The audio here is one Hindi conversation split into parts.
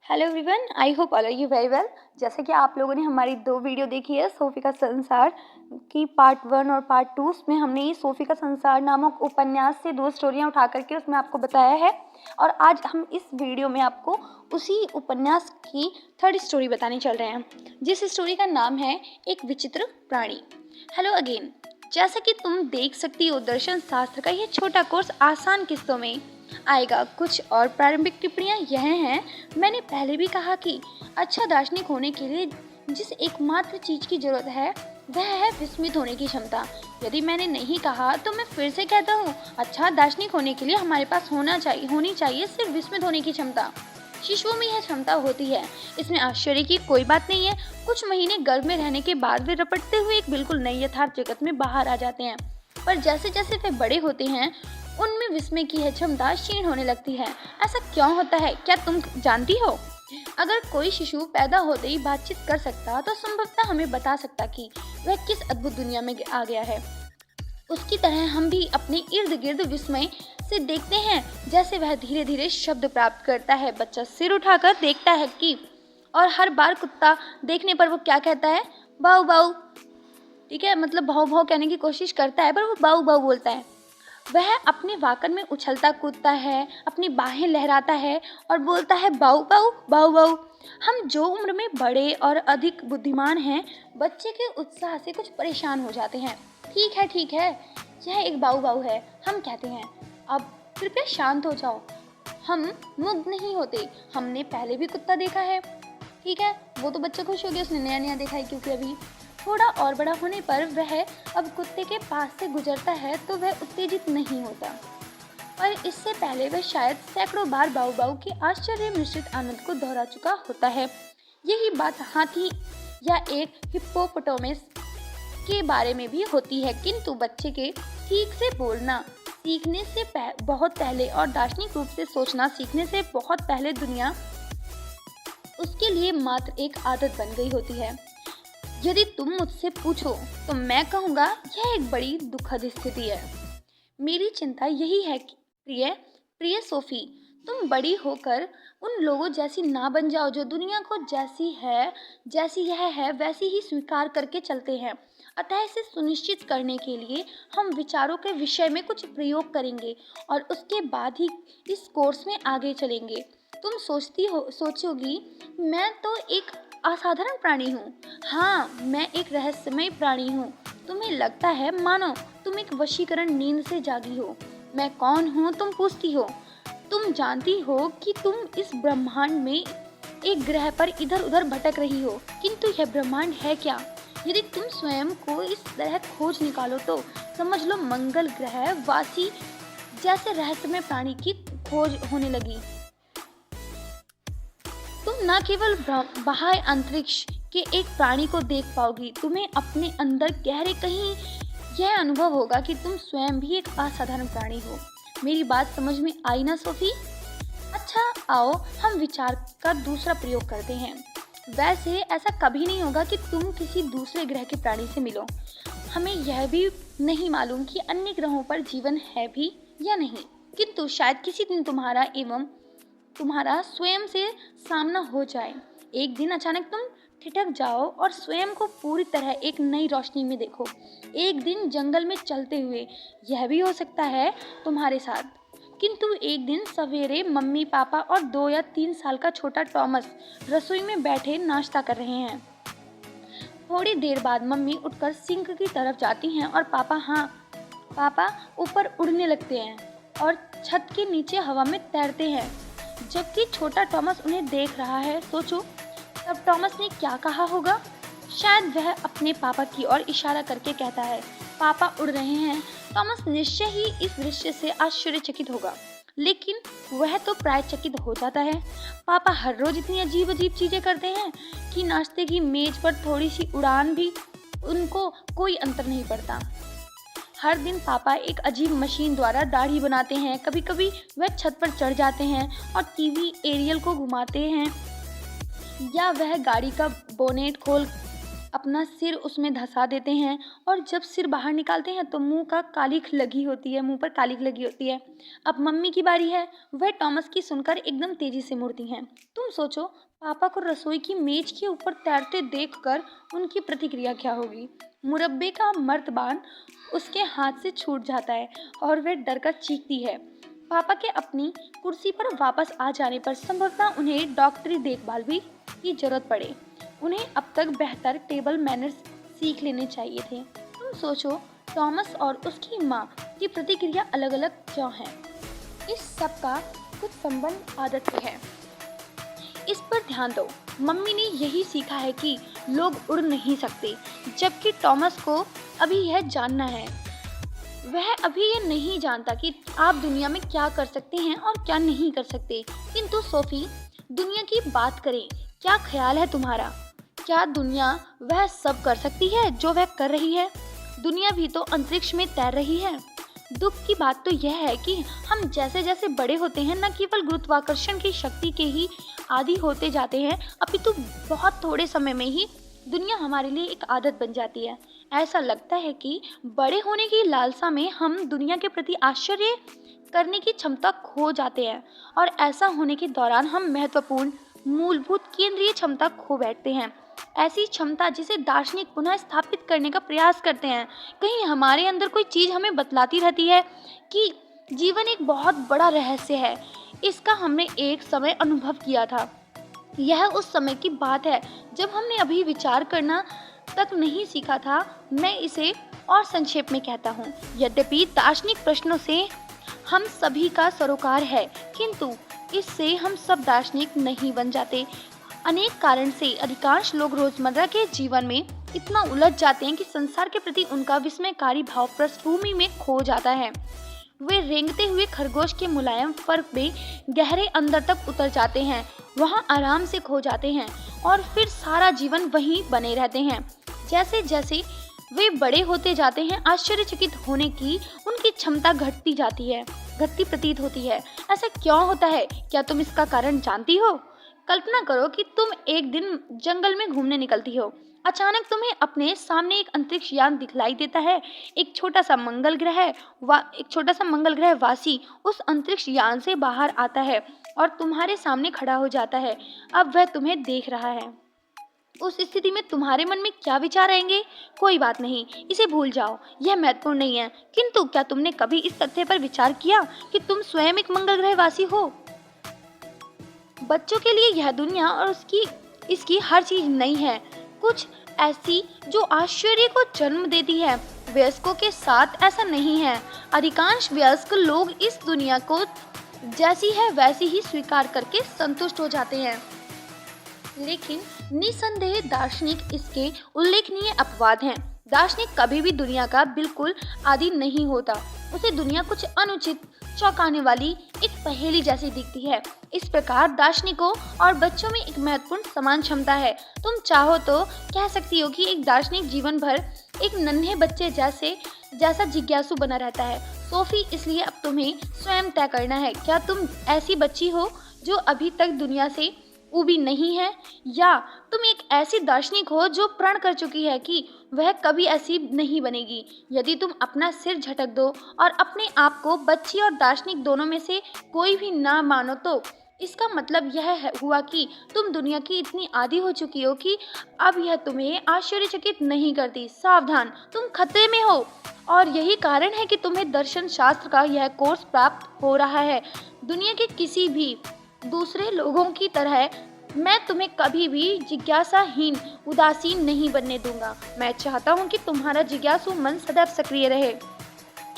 Hello everyone, I hope all are you very well. जैसे कि आप लोगों ने हमारी 2 वीडियो देखी है सोफ़ी का संसार की पार्ट 1 और पार्ट 2। उसमें हमने सोफ़ी का संसार नामक उपन्यास से 2 स्टोरियां उठा करके उसमें आपको बताया है, और आज हम इस वीडियो में आपको उसी उपन्यास की 3rd स्टोरी बताने चल रहे हैं, जिस स्टोरी का नाम है एक विचित्र प्राणी। Hello again. जैसा कि तुम देख सकती हो, दर्शन शास्त्र का यह छोटा कोर्स आसान किस्तों में आएगा। कुछ और प्रारंभिक टिप्पणियां यह हैं। मैंने पहले भी कहा कि अच्छा दार्शनिक होने के लिए जिस एकमात्र चीज की जरूरत है वह है विस्मित होने की क्षमता। यदि मैंने नहीं कहा तो मैं फिर से कहता हूँ, अच्छा दार्शनिक होने के लिए हमारे पास होनी चाहिए सिर्फ विस्मित होने की क्षमता। शिशुओं में यह क्षमता होती है, इसमें आश्चर्य की कोई बात नहीं है। कुछ महीने गर्भ में रहने के बाद वे रपटते हुए एक बिल्कुल नई यथार्थ जगत में बाहर आ जाते हैं, पर जैसे जैसे वे बड़े होते हैं उनमें विस्मय की यह क्षमता क्षीण होने लगती है। ऐसा क्यों होता है, क्या तुम जानती हो? अगर कोई शिशु पैदा होते ही बातचीत कर सकता तो संभवतः हमें बता सकता कि वह किस अद्भुत दुनिया में आ गया है। उसकी तरह हम भी अपने इर्द गिर्द विस्मय से देखते हैं, जैसे वह धीरे धीरे शब्द प्राप्त करता है। बच्चा सिर उठाकर देखता है कि, और हर बार कुत्ता देखने पर वो क्या कहता है? बाऊ बाऊ। ठीक है, मतलब भाव भाव कहने की कोशिश करता है पर वो बाऊ बाऊ बोलता है। वह अपने वाकन में उछलता कूदता है, अपनी बाहें लहराता है और बोलता है बाऊ बाऊ बाऊ बाऊ। हम जो उम्र में बड़े और अधिक बुद्धिमान हैं, बच्चे के उत्साह से कुछ परेशान हो जाते हैं। ठीक है, यह एक बाऊ बाऊ है, हम कहते हैं। अब कृपया शांत हो जाओ। हम मुग्ध नहीं होते, हमने पहले भी कुत्ता देखा है। ठीक है, वो तो बच्चा खुश हो गया, उसने नया नया देखा है, क्योंकि अभी थोड़ा और बड़ा होने पर वह अब कुत्ते के पास से गुजरता है तो वह उत्तेजित नहीं होता, पर इससे पहले वह शायद सैकड़ों बार बाऊ बाऊ के आश्चर्य मिश्रित आनंद को दोहरा चुका होता है। यही बात हाथी या एक हिप्पोपोटामस के बारे में भी होती है, किंतु बच्चे के ठीक से बोलना सीखने से बहुत पहले और दार्शनिक रूप से सोचना सीखने से बहुत पहले दुनिया उसके लिए मात्र एक आदत बन गई होती है। यदि तुम मुझसे पूछो तो मैं कहूँगा यह एक बड़ी दुखद स्थिति है। मेरी चिंता यही है कि प्रिय सोफी, तुम बड़ी होकर उन लोगों जैसी ना बन जाओ जो दुनिया को जैसी यह है वैसी ही स्वीकार करके चलते हैं। अतः इसे सुनिश्चित करने के लिए हम विचारों के विषय में कुछ प्रयोग करेंगे और उसके बाद ही इस कोर्स में आगे चलेंगे। तुम सोचोगी मैं तो एक असाधारण प्राणी हूँ। हाँ, मैं एक रहस्यमय प्राणी हूँ। तुम्हें लगता है मानो तुम एक वशीकरण नींद से जागी हो। मैं कौन हूँ, तुम पूछती हो। तुम जानती हो कि तुम इस ब्रह्मांड में एक ग्रह पर इधर उधर भटक रही हो, किंतु यह ब्रह्मांड है क्या? यदि तुम स्वयं को इस तरह खोज निकालो तो समझ लो मंगल ग्रह वासी जैसे रहस्यमय प्राणी की खोज होने लगी। तुम न केवल बाह्य अंतरिक्ष के एक प्राणी को देख पाओगी, तुम्हें अपने अंदर गहरे कहीं यह अनुभव होगा कि तुम स्वयं भी एक असाधारण प्राणी हो। मेरी बात समझ में आई ना सोफी? अच्छा, आओ हम विचार का दूसरा प्रयोग करते हैं। वैसे ऐसा कभी नहीं होगा कि तुम किसी दूसरे ग्रह के प्राणी से मिलो। हमें यह भी नहीं मालूम कि अन्य ग्रहों पर जीवन है भी या नहीं, किंतु शायद किसी दिन तुम्हारा स्वयं से सामना हो जाए। एक दिन अचानक तुम ठिठक जाओ और स्वयं को पूरी तरह एक नई रोशनी में देखो। एक दिन जंगल में चलते हुए, यह भी हो सकता है तुम्हारे साथ। किंतु एक दिन सवेरे मम्मी पापा और 2 या 3 साल का छोटा टॉमस रसोई में बैठे नाश्ता कर रहे हैं। थोड़ी देर बाद मम्मी उठकर सिंक की तरफ जाती हैं और पापा ऊपर उड़ने लगते हैं और छत के नीचे हवा में तैरते हैं, जबकि छोटा टॉमस उन्हें देख रहा है। सोचो तब टॉमस ने क्या कहा होगा? शायद वह अपने पापा की ओर इशारा करके कहता है, पापा उड़ रहे हैं। टॉमस निश्चय ही इस दृश्य से आश्चर्यचकित होगा, लेकिन वह तो प्राय चकित हो जाता है। पापा हर रोज इतनी अजीब चीजें करते हैं कि नाश्ते की मेज पर थोड़ी सी उड़ान भी उनको कोई अंतर नहीं पड़ता। हर दिन पापा एक अजीब मशीन द्वारा दाढ़ी बनाते हैं। कभी कभी वह छत पर चढ़ जाते हैं और टीवी एरियल को घुमाते हैं, या वह गाड़ी का बोनेट खोल अपना सिर उसमें धंसा देते हैं और जब सिर बाहर निकालते हैं तो मुंह पर कालिख लगी होती है। अब मम्मी की बारी है। वह टॉमस की सुनकर एकदम तेजी से मुड़ती हैं। तुम सोचो, पापा को रसोई की मेज के ऊपर तैरते देखकर उनकी प्रतिक्रिया क्या होगी। मुरब्बे का मर्तबान उसके हाथ से छूट जाता है और वह डर कर चीखती है। पापा के अपनी कुर्सी पर वापस आ जाने पर संभवतः उन्हें डॉक्टरी देखभाल भी की जरूरत पड़े। उन्हें अब तक बेहतर टेबल मैनर्स सीख लेने चाहिए थे। तुम सोचो, टॉमस और उसकी माँ की प्रतिक्रिया अलग अलग क्यों है। इस सब का कुछ संबंध आदत से है। इस पर ध्यान दो। मम्मी ने यही सीखा है कि लोग उड़ नहीं सकते, जबकि टॉमस को अभी यह जानना है। वह अभी ये नहीं जानता कि आप दुनिया में क्या कर सकते हैं और क्या नहीं कर सकते। किंतु सोफी, दुनिया की बात करें, क्या ख्याल है तुम्हारा? क्या दुनिया वह सब कर सकती है जो वह कर रही है? दुनिया भी तो अंतरिक्ष में तैर रही है। दुख की बात तो यह है कि हम जैसे जैसे बड़े होते हैं न केवल गुरुत्वाकर्षण की शक्ति के ही आदी होते जाते हैं, अपितु बहुत थोड़े समय में ही दुनिया हमारे लिए एक आदत बन जाती है। ऐसा लगता है कि बड़े होने की लालसा में हम दुनिया के प्रति आश्चर्य करने की क्षमता खो जाते हैं और ऐसा होने के दौरान हम महत्वपूर्ण मूलभूत केंद्रीय क्षमता खो बैठते हैं। ऐसी क्षमता जिसे दार्शनिक पुनः स्थापित करने का प्रयास करते हैं। कहीं हमारे अंदर कोई चीज़ हमें बतलाती रहती है कि जीवन एक बहुत बड़ा रहस्य है। इसका हमने एक समय अनुभव किया था। यह उस समय की बात है जब हमने अभी विचार करना तक नहीं सीखा था। मैं इसे और संक्षेप में कहता हूँ। यद्यपि दार्शनिक प्रश्नों से हम सभी का सरोकार है, किंतु इससे हम सब दार्शनिक नहीं बन जाते। अनेक कारण से अधिकांश लोग रोजमर्रा के जीवन में इतना उलझ जाते हैं कि संसार के प्रति उनका विस्मयकारी भाव पृष्ठभूमि में खो जाता है। वे रेंगते हुए खरगोश के मुलायम फर में गहरे अंदर तक उतर जाते हैं, वहाँ आराम से खो जाते हैं और फिर सारा जीवन वहीं बने रहते हैं। जैसे जैसे वे बड़े होते जाते हैं, आश्चर्यचकित होने की उनकी क्षमता घटती प्रतीत होती है। ऐसा क्यों होता है? क्या तुम इसका कारण जानती हो? कल्पना करो कि तुम एक दिन जंगल में घूमने निकलती हो। अचानक तुम्हें अपने सामने एक अंतरिक्ष यान दिखलाई देता है। एक छोटा सा मंगल ग्रह वासी उस अंतरिक्ष यान से बाहर आता है और तुम्हारे सामने खड़ा हो जाता है। अब वह तुम्हें देख रहा है। उस स्थिति में तुम्हारे मन में क्या विचार आएंगे? कोई बात नहीं, इसे भूल जाओ, यह महत्वपूर्ण नहीं है। किंतु क्या तुमने कभी इस तथ्य पर विचार किया कि तुम स्वयं एक मंगल ग्रह वासी हो? बच्चों के लिए यह दुनिया और इसकी हर चीज नई है, कुछ ऐसी जो आश्चर्य को जन्म देती है। वयस्कों के साथ ऐसा नहीं है। अधिकांश वयस्क लोग इस दुनिया को जैसी है वैसी ही स्वीकार करके संतुष्ट हो जाते हैं। लेकिन निसंदेह दार्शनिक इसके उल्लेखनीय अपवाद हैं। दार्शनिक कभी भी दुनिया का बिल्कुल आदी नहीं होता। उसे दुनिया कुछ अनुचित, चौंकाने वाली एक पहेली जैसी दिखती है। इस प्रकार दार्शनिकों और बच्चों में एक महत्वपूर्ण समान क्षमता है। तुम चाहो तो कह सकती हो कि एक दार्शनिक जीवन भर एक नन्हे बच्चे जैसा जिज्ञासु बना रहता है। सोफी, इसलिए अब तुम्हें स्वयं तय करना है, क्या तुम ऐसी बच्ची हो जो अभी तक दुनिया से उबी नहीं है, या तुम एक ऐसी दार्शनिक हो जो प्रण कर चुकी है कि वह कभी ऐसी नहीं बनेगी। यदि तुम अपना सिर झटक दो और अपने आप को बच्ची और दार्शनिक दोनों में से कोई भी ना मानो तो इसका मतलब यह हुआ कि तुम दुनिया की इतनी आदी हो चुकी हो कि अब यह तुम्हें आश्चर्यचकित नहीं करती। सावधान, तुम खतरे में हो और यही कारण है कि तुम्हें दर्शन शास्त्र का यह कोर्स प्राप्त हो रहा है। दुनिया के किसी भी दूसरे लोगों की तरह मैं तुम्हें कभी भी जिज्ञासाहीन, उदासीन नहीं बनने दूंगा। मैं चाहता हूँ कि तुम्हारा जिज्ञासु मन सदैव सक्रिय रहे।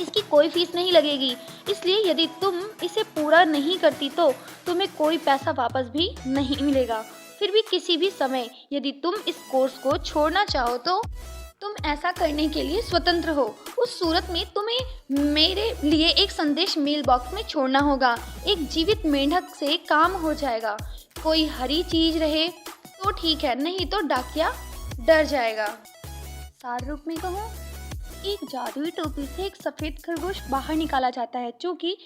इसकी कोई फीस नहीं लगेगी, इसलिए यदि तुम इसे पूरा नहीं करती तो तुम्हें कोई पैसा वापस भी नहीं मिलेगा। फिर भी किसी भी समय यदि तुम इस कोर्स को छोड़ना चाहो तो तुम ऐसा करने के लिए स्वतंत्र हो। उस सूरत में तुम्हें मेरे लिए एक संदेश मेल बॉक्स में छोड़ना होगा। एक जीवित मेंढक से काम हो जाएगा। कोई हरी चीज रहे तो ठीक है, नहीं तो डाकिया डर जाएगा। सार रूप में कहूँ, एक जादुई टोपी से एक सफेद खरगोश बाहर निकाला जाता है जो कि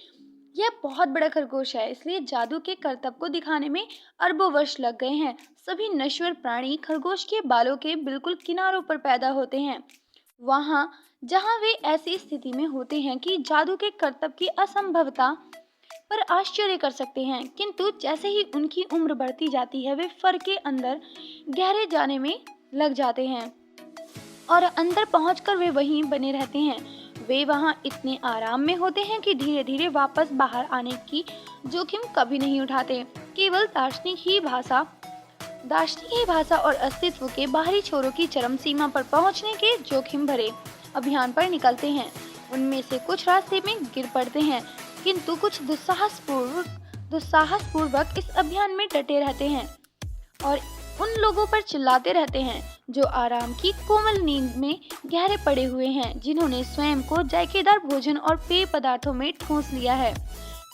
यह बहुत बड़ा खरगोश है, इसलिए जादू के करतब को दिखाने में अरबों वर्ष लग गए हैं। सभी नश्वर प्राणी खरगोश के बालों के बिल्कुल किनारों पर पैदा होते हैं, वहाँ जहाँ वे ऐसी स्थिति में होते हैं कि जादू के करतब की असंभवता पर आश्चर्य कर सकते हैं। किंतु जैसे ही उनकी उम्र बढ़ती जाती है, वे फर के अंदर गहरे जाने में लग जाते हैं और अंदर पहुंचकर वे वहीं बने रहते हैं। वे वहां इतने आराम में होते हैं कि धीरे धीरे वापस बाहर आने की जोखिम कभी नहीं उठाते। केवल दार्शनिक ही भाषा और अस्तित्व के बाहरी छोरों की चरम सीमा पर पहुंचने के जोखिम भरे अभियान पर निकलते हैं। उनमें से कुछ रास्ते में गिर पड़ते हैं, किंतु कुछ दुस्साहसपूर्वक इस अभियान में डटे रहते हैं और उन लोगों पर चिल्लाते रहते हैं जो आराम की कोमल नींद में गहरे पड़े हुए हैं, जिन्होंने स्वयं को जायकेदार भोजन और पेय पदार्थों में ठूंस लिया है।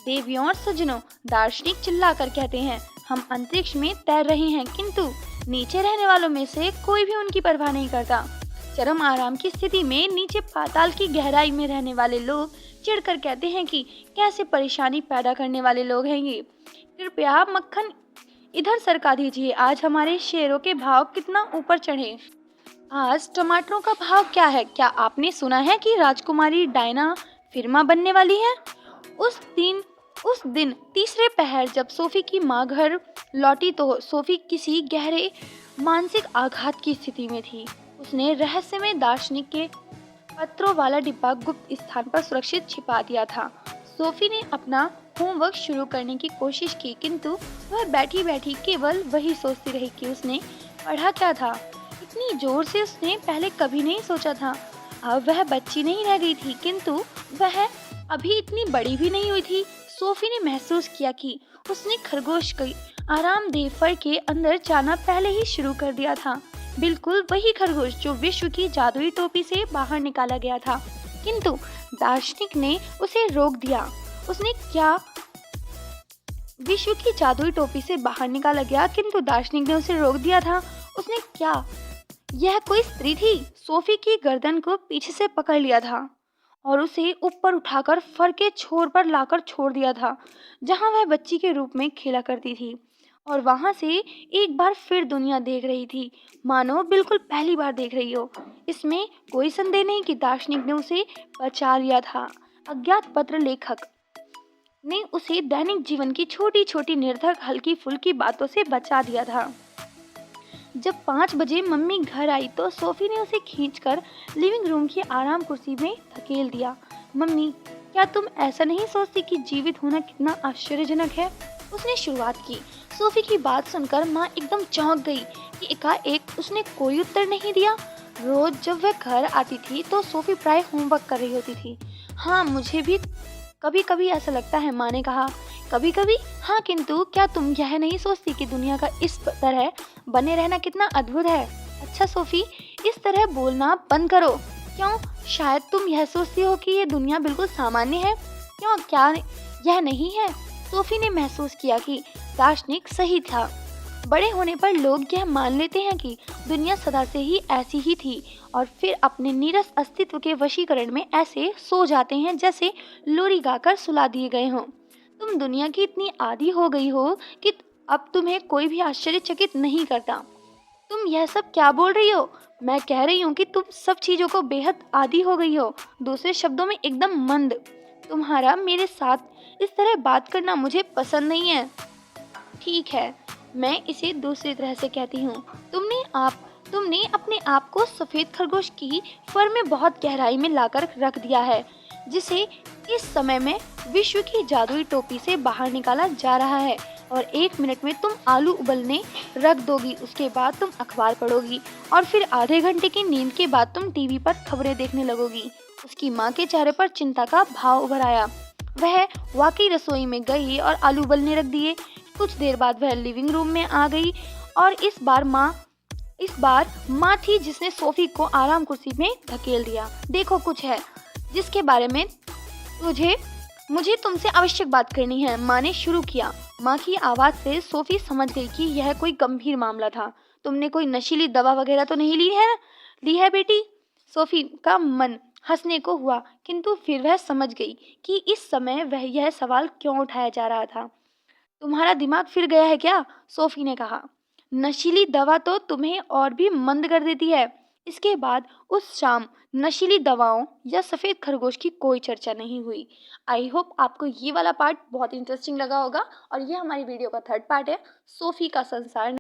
देवियों और सज्जनों, दार्शनिक चिल्लाकर कहते हैं, हम अंतरिक्ष में तैर रहे हैं, किंतु नीचे रहने वालों में से कोई भी उनकी परवाह नहीं करता। चरम आराम की स्थिति में नीचे पाताल की गहराई में रहने वाले लोग चिढ़कर कहते हैं कि कैसे परेशानी पैदा करने वाले लोग हैं ये। कृपया मक्खन इधर सरका दीजिए, आज हमारे शेरों के भाव कितना ऊपर चढ़े। आज टमाटरों का भाव क्या है? क्या आपने सुना है कि राजकुमारी डायना फिरमा बनने वाली है? उस दिन तीसरे पहर जब सोफी की माँ घर लौटी तो सोफी किसी गहरे मानसिक आघात की स्थिति में थी। उसने रहस्यमय दार्शनिक के पत्रों वाला डिब्बा गुप्त स्थान पर सुरक्षित छिपा दिया था। सोफी ने अपना होमवर्क शुरू करने की कोशिश की, किंतु वह बैठी बैठी केवल वही सोचती रही कि उसने पढ़ा क्या था। इतनी जोर से उसने पहले कभी नहीं सोचा था। अब वह बच्ची नहीं रह गई थी, किंतु वह अभी इतनी बड़ी भी नहीं हुई थी। सोफी ने महसूस किया कि उसने खरगोश की आरामदेह फर के अंदर जाना पहले ही शुरू कर दिया था। बिल्कुल वही खरगोश जो विश्व की जादुई टोपी से बाहर निकाला गया था, किंतु दार्शनिक ने उसे रोक दिया। उसने क्या विश्व की जादुई टोपी से बाहर निकाला गया, किंतु दार्शनिक ने उसे रोक दिया था। उसने क्या, यह कोई स्त्री थी? सोफी की गर्दन को पीछे से पकड़ लिया था और उसे ऊपर उठाकर फर के छोर पर लाकर छोड़ दिया था, जहां वह बच्ची के रूप में खेला करती थी, और वहां से एक बार फिर दुनिया देख रही थी, मानो बिल्कुल पहली बार देख रही हो। इसमें कोई संदेह नहीं कि दार्शनिक ने उसे बचा लिया था। अज्ञात पत्र लेखक ने उसे दैनिक जीवन की छोटी छोटी निरर्थक हल्की फुल्की बातों से बचा दिया था। जब 5 बजे मम्मी घर आई तो सोफी ने उसे खींचकर लिविंग रूम की आराम कुर्सी में धकेल दिया। मम्मी, क्या तुम ऐसा नहीं सोचती कि जीवित होना कितना आश्चर्यजनक है? उसने शुरुआत की। सोफी की बात सुनकर माँ एकदम चौंक गई कि एकाएक उसने कोई उत्तर नहीं दिया। रोज जब वह घर आती थी तो सोफी प्राय होमवर्क कर रही होती थी। हाँ, मुझे भी कभी कभी ऐसा लगता है, माँ ने कहा। कभी कभी? हाँ, किंतु क्या तुम यह नहीं सोचती कि दुनिया का इस तरह बने रहना कितना अद्भुत है? अच्छा सोफी, इस तरह बोलना बंद करो। क्यों? शायद तुम यह सोचती हो कि ये दुनिया बिल्कुल सामान्य है। क्यों, क्या यह नहीं है? सोफी ने महसूस किया कि दार्शनिक सही था। बड़े होने पर लोग यह मान लेते हैं कि दुनिया सदा से ही ऐसी ही थी और फिर अपने नीरस अस्तित्व के वशीकरण में ऐसे सो जाते हैं जैसे लोरी गाकर सुला दिए गए हों। तुम दुनिया की इतनी आदी हो गई हो कि अब तुम्हें कोई भी आश्चर्यचकित नहीं करता। तुम यह सब क्या बोल रही हो? मैं कह रही हूँ कि तुम सब चीजों को बेहद आदी हो गई हो। दूसरे शब्दों में एकदम मंद। तुम्हारा मेरे साथ इस तरह बात करना मुझे पसंद नहीं है। ठीक है, मैं इसे दूसरी तरह से कहती हूँ। तुमने अपने आप को सफेद खरगोश की फर में बहुत गहराई में लाकर रख दिया है, जिसे इस समय में विश्व की जादुई टोपी से बाहर निकाला जा रहा है, और 1 मिनट में तुम आलू उबलने रख दोगी। उसके बाद तुम अखबार पढ़ोगी और फिर आधे घंटे की नींद के बाद तुम टीवी पर खबरें देखने लगोगी। उसकी माँ के चेहरे पर चिंता का भाव उभर आया। वह वाकई रसोई में गई और आलू उबलने रख दिए। कुछ देर बाद वह लिविंग रूम में आ गई और इस बार माँ थी जिसने सोफी को आराम कुर्सी में धकेल दिया। देखो, कुछ है जिसके बारे में मुझे तुमसे आवश्यक बात करनी है, माँ ने शुरू किया। माँ की आवाज से सोफी समझ गई कि यह कोई गंभीर मामला था। तुमने कोई नशीली दवा वगैरह तो नहीं ली है बेटी? सोफी का मन हंसने को हुआ, किंतु फिर वह समझ गई कि इस समय वह यह सवाल क्यों उठाया जा रहा था। तुम्हारा दिमाग फिर गया है क्या? सोफी ने कहा। नशीली दवा तो तुम्हें और भी मंद कर देती है। इसके बाद उस शाम नशीली दवाओं या सफ़ेद खरगोश की कोई चर्चा नहीं हुई। आई होप आपको ये वाला पार्ट बहुत इंटरेस्टिंग लगा होगा और ये हमारी वीडियो का थर्ड पार्ट है, सोफी का संसार।